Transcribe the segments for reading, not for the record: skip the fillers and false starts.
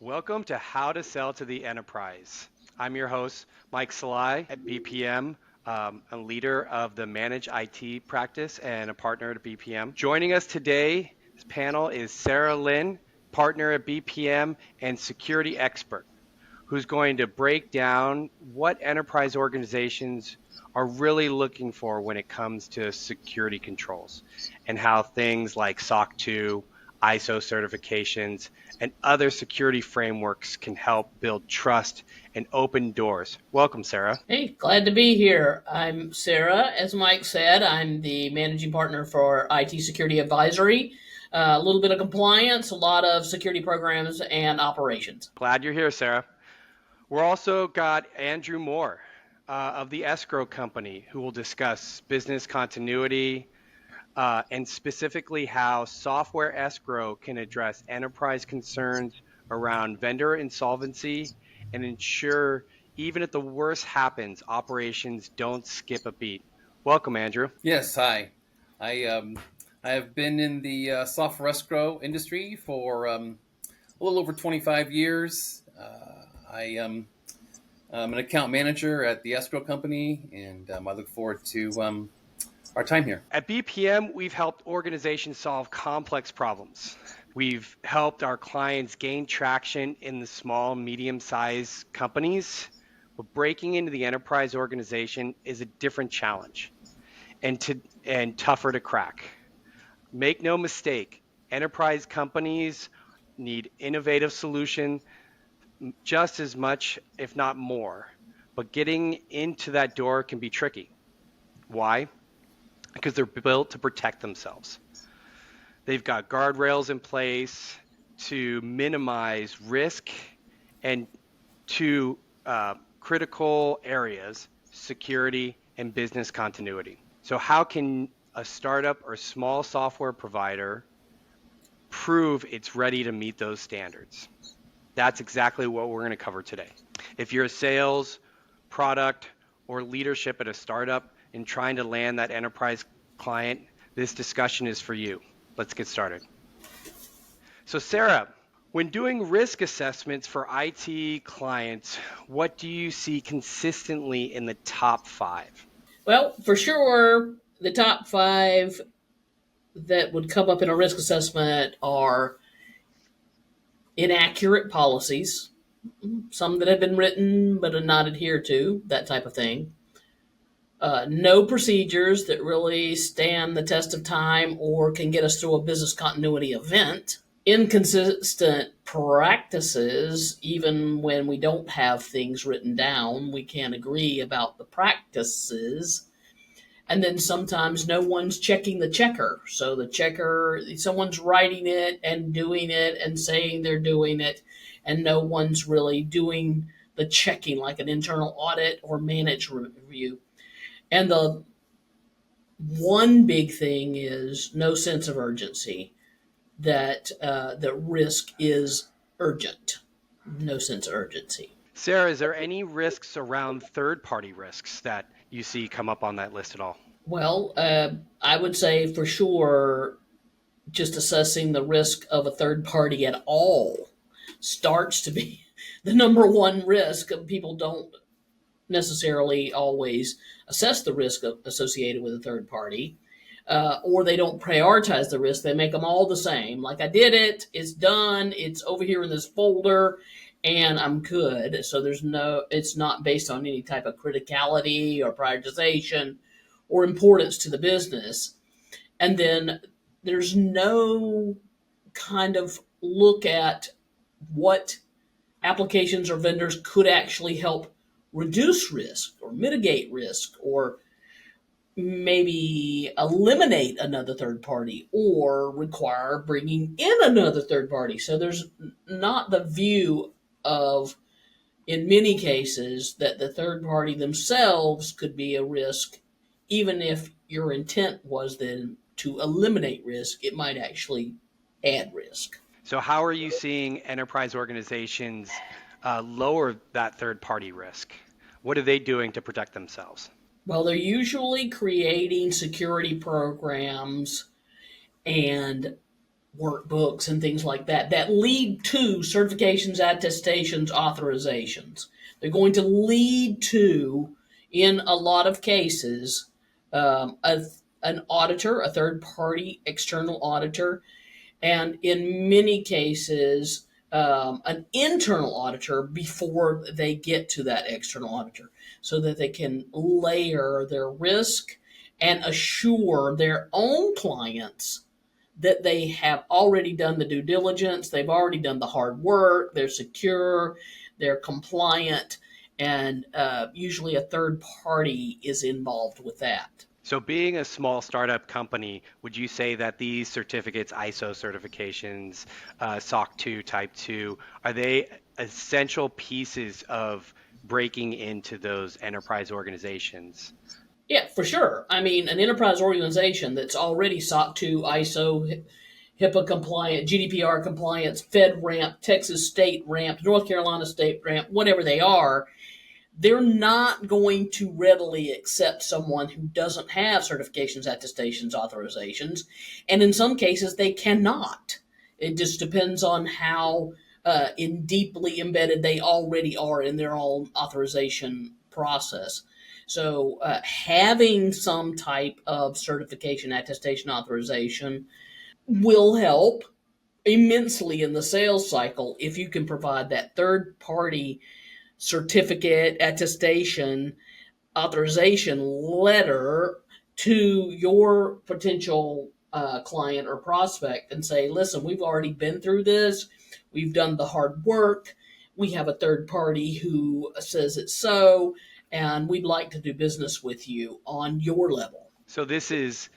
Welcome to How to Sell to the Enterprise. I'm your host, Mike Sellai at BPM, a leader of the Managed IT practice and a partner at BPM. Joining us today, this panel is Lynn, partner at BPM and security expert, who's going to break down what enterprise organizations are really looking for when it comes to security controls and how things like SOC 2, ISO certifications, and other security frameworks can help build trust and open doors. Welcome, Sarah. Hey, glad to be here. I'm Sarah. As Mike said, I'm the managing partner for IT Security Advisory. A little bit of compliance, a lot of security programs and operations. Glad you're here, Sarah. We're also got Andrew Moore of the Escrow company, who will discuss business continuity, and specifically how software escrow can address enterprise concerns around vendor insolvency and ensure even if the worst happens, operations don't skip a beat. Welcome, Andrew. Yes, hi. I have been in the software escrow industry for a little over 25 years. I'm an account manager at the escrow company, and I look forward to our time here. At BPM, we've helped organizations solve complex problems. We've helped our clients gain traction in the small, medium-sized companies, but breaking into the enterprise organization is a different challenge and tougher to crack. Make no mistake, enterprise companies need innovative solutions just as much, if not more, but getting into that door can be tricky. Why? Because they're built to protect themselves. They've got guardrails in place to minimize risk and to critical areas, security and business continuity. So how can a startup or small software provider prove it's ready to meet those standards? That's exactly what we're going to cover today. If you're a sales, product, or leadership at a startup and trying to land that enterprise client, this discussion is for you. Let's get started. So Sarah, when doing risk assessments for IT clients, what do you see consistently in the top 5? Well, for sure, the top 5 that would come up in a risk assessment are inaccurate policies, some that have been written but are not adhered to, that type of thing. No procedures that really stand the test of time or can get us through a business continuity event. Inconsistent practices, even when we don't have things written down, we can't agree about the practices. And then sometimes no one's checking the checker. So the checker, someone's writing it and doing it and saying they're doing it, and no one's really doing the checking like an internal audit or managed review. And the one big thing is no sense of urgency, that the risk is urgent. No sense of urgency. Sarah, is there any risks around third-party risks that you see come up on that list at all? Well, I would say for sure, just assessing the risk of a third party at all starts to be the number one risk. People don't necessarily always assess the risk associated with a third party, or they don't prioritize the risk. They make them all the same. Like, I did it, it's done, it's over here in this folder, and I'm good. So it's not based on any type of criticality or prioritization or importance to the business. And then there's no kind of look at what applications or vendors could actually help reduce risk or mitigate risk or maybe eliminate another third party or require bringing in another third party. So there's not the view of, in many cases, that the third party themselves could be a risk. Even if your intent was then to eliminate risk, it might actually add risk. So how are you seeing enterprise organizations lower that third-party risk? What are they doing to protect themselves? Well, they're usually creating security programs and workbooks and things like that that lead to certifications, attestations, authorizations. They're going to lead to, in a lot of cases, an auditor, a third party external auditor, and in many cases, an internal auditor before they get to that external auditor, so that they can layer their risk and assure their own clients that they have already done the due diligence, they've already done the hard work, they're secure, they're compliant, and usually a third party is involved with that. So being a small startup company, would you say that these certificates, ISO certifications, SOC 2, Type 2, are they essential pieces of breaking into those enterprise organizations? Yeah, for sure. I mean, an enterprise organization that's already SOC 2, ISO, HIPAA compliant, GDPR compliance, FedRAMP, Texas State RAMP, North Carolina State RAMP, whatever they are, they're not going to readily accept someone who doesn't have certifications, attestations, authorizations, and in some cases they cannot. It just depends on how deeply embedded they already are in their own authorization process. So, having some type of certification, attestation, authorization will help immensely in the sales cycle if you can provide that third party certificate, attestation, authorization letter to your potential client or prospect and say, listen, we've already been through this. We've done the hard work. We have a third party who says it's so, and we'd like to do business with you on your level. So this is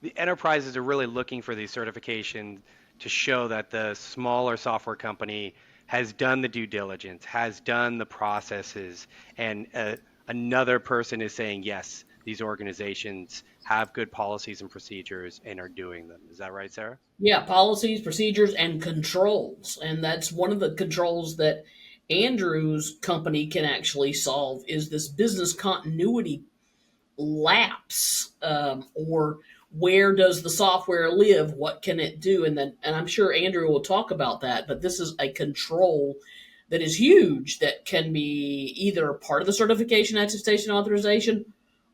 the enterprises are really looking for these certifications to show that the smaller software company has done the due diligence, has done the processes, and another person is saying, yes, these organizations have good policies and procedures and are doing them. Is that right, Sarah? Yeah, policies, procedures, and controls. And that's one of the controls that Andrew's company can actually solve is this business continuity lapse, or where does the software live? What can it do? And I'm sure Andrew will talk about that. But this is a control that is huge that can be either part of the certification, attestation, authorization,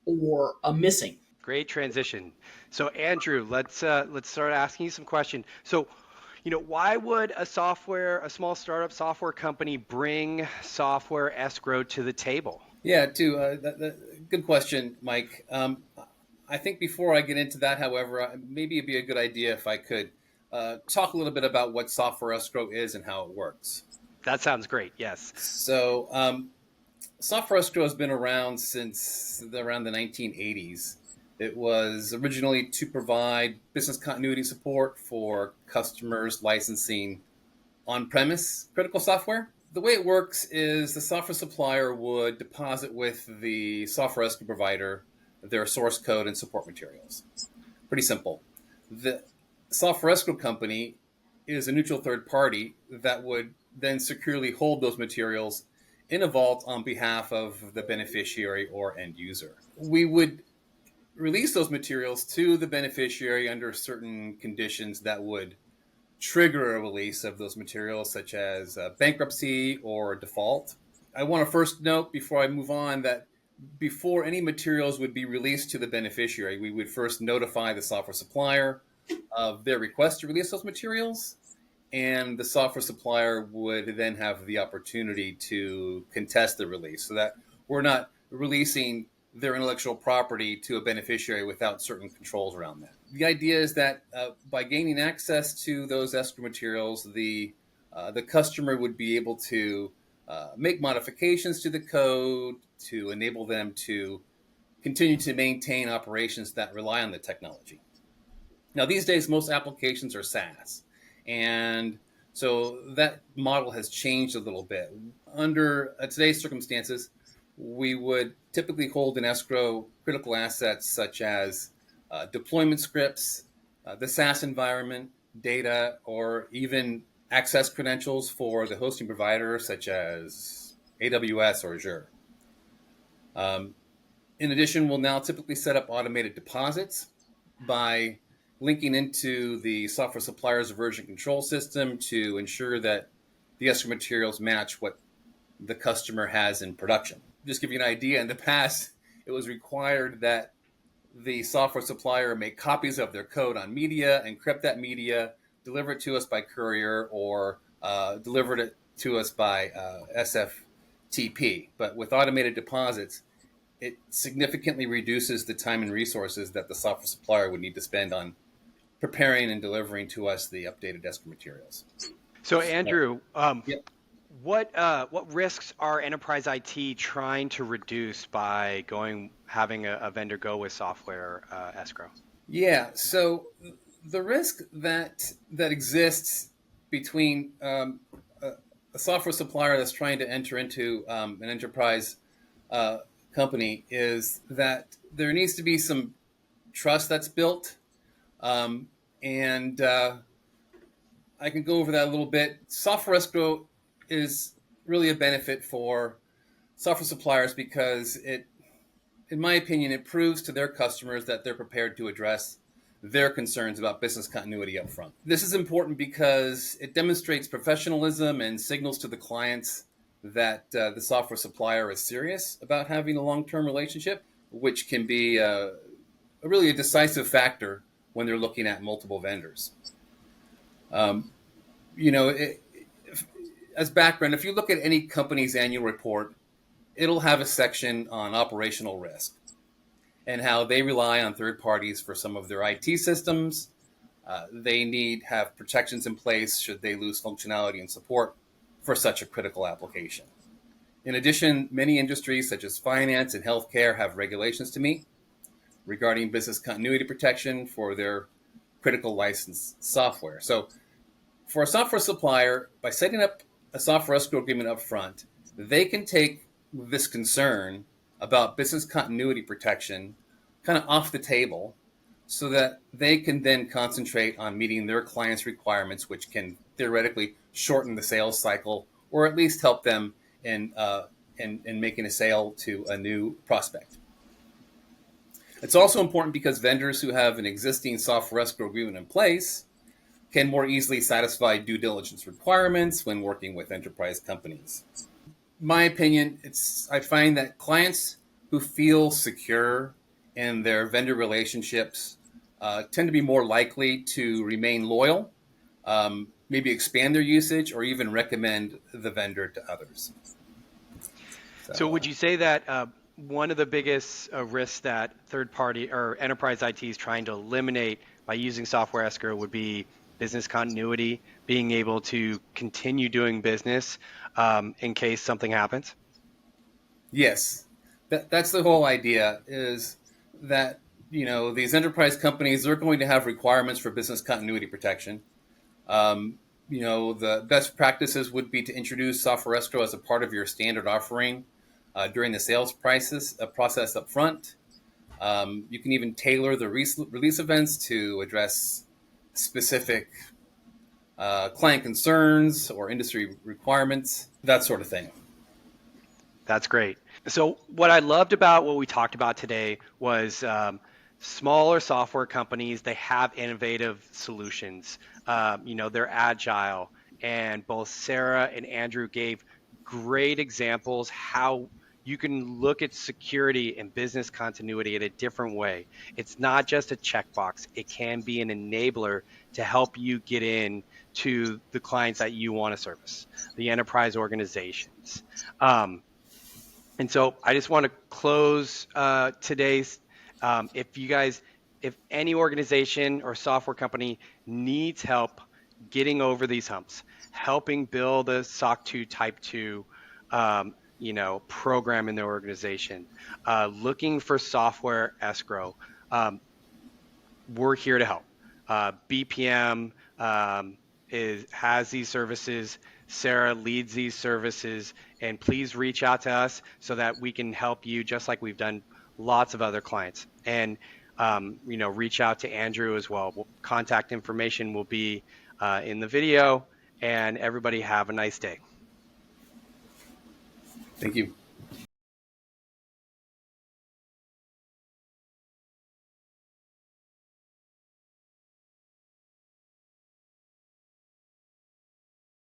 or a missing. Great transition. So Andrew, let's start asking you some questions. So, why would a small startup software company bring software escrow to the table? Yeah, good question, Mike. I think before I get into that, however, maybe it'd be a good idea if I could talk a little bit about what software escrow is and how it works. That sounds great. Yes. So, software escrow has been around since around the 1980s. It was originally to provide business continuity support for customers licensing on-premise critical software. The way it works is the software supplier would deposit with the software escrow provider their source code and support materials. Pretty simple. The software escrow company is a neutral third party that would then securely hold those materials in a vault on behalf of the beneficiary or end user. We would release those materials to the beneficiary under certain conditions that would trigger a release of those materials, such as bankruptcy or default. I want to first note before I move on that before any materials would be released to the beneficiary, we would first notify the software supplier of their request to release those materials, and the software supplier would then have the opportunity to contest the release so that we're not releasing their intellectual property to a beneficiary without certain controls around that. The idea is that by gaining access to those escrow materials, the customer would be able to make modifications to the code to enable them to continue to maintain operations that rely on the technology. Now, these days, most applications are SaaS, and so that model has changed a little bit. Under today's circumstances, we would typically hold in escrow critical assets such as deployment scripts, the SaaS environment, data, or even access credentials for the hosting provider such as AWS or Azure. In addition, we'll now typically set up automated deposits by linking into the software supplier's version control system to ensure that the escrow materials match what the customer has in production. Just to give you an idea, in the past, it was required that the software supplier make copies of their code on media, encrypt that media, deliver it to us by courier, or deliver it to us by SFTP. But with automated deposits, it significantly reduces the time and resources that the software supplier would need to spend on preparing and delivering to us the updated escrow materials. So Andrew, Yep. what risks are enterprise IT trying to reduce by having a vendor go with software escrow? Yeah. So the risk that exists between a software supplier that's trying to enter into an enterprise company is that there needs to be some trust that's built, and I can go over that a little bit. Software escrow is really a benefit for software suppliers because it, in my opinion, it proves to their customers that they're prepared to address their concerns about business continuity up front. This is important because it demonstrates professionalism and signals to the clients that the software supplier is serious about having a long-term relationship, which can be really a decisive factor when they're looking at multiple vendors. As background, if you look at any company's annual report, it'll have a section on operational risk and how they rely on third parties for some of their IT systems. They have protections in place should they lose functionality and support for such a critical application. In addition, many industries such as finance and healthcare have regulations to meet regarding business continuity protection for their critical licensed software. So for a software supplier, by setting up a software escrow agreement up front, they can take this concern about business continuity protection kind of off the table so that they can then concentrate on meeting their clients' requirements, which can theoretically shorten the sales cycle or at least help them in making a sale to a new prospect. It's also important because vendors who have an existing software escrow agreement in place can more easily satisfy due diligence requirements when working with enterprise companies. My opinion, I find that clients who feel secure in their vendor relationships tend to be more likely to remain loyal, maybe expand their usage, or even recommend the vendor to others. So would you say that one of the biggest risks that third party or enterprise IT is trying to eliminate by using software escrow would be business continuity, being able to continue doing business in case something happens? Yes, that's the whole idea, is that these enterprise companies are going to have requirements for business continuity protection. The best practices would be to introduce software escrow as a part of your standard offering during the sales process up front. You can even tailor the release events to address specific client concerns or industry requirements, that sort of thing. That's great. So what I loved about what we talked about today was smaller software companies, they have innovative solutions. They're agile, and both Sarah and Andrew gave great examples how you can look at security and business continuity in a different way. It's not just a checkbox. It can be an enabler to help you get in to the clients that you want to service, the enterprise organizations. And so I just want to close today's, if any organization or software company needs help getting over these humps, helping build a SOC 2 Type 2 program in their organization, looking for software escrow, we're here to help. BPM has these services. Sarah leads these services, and please reach out to us so that we can help you, just like we've done lots of other clients. And reach out to Andrew as well. Contact information will be in the video, and everybody have a nice day. Thank you.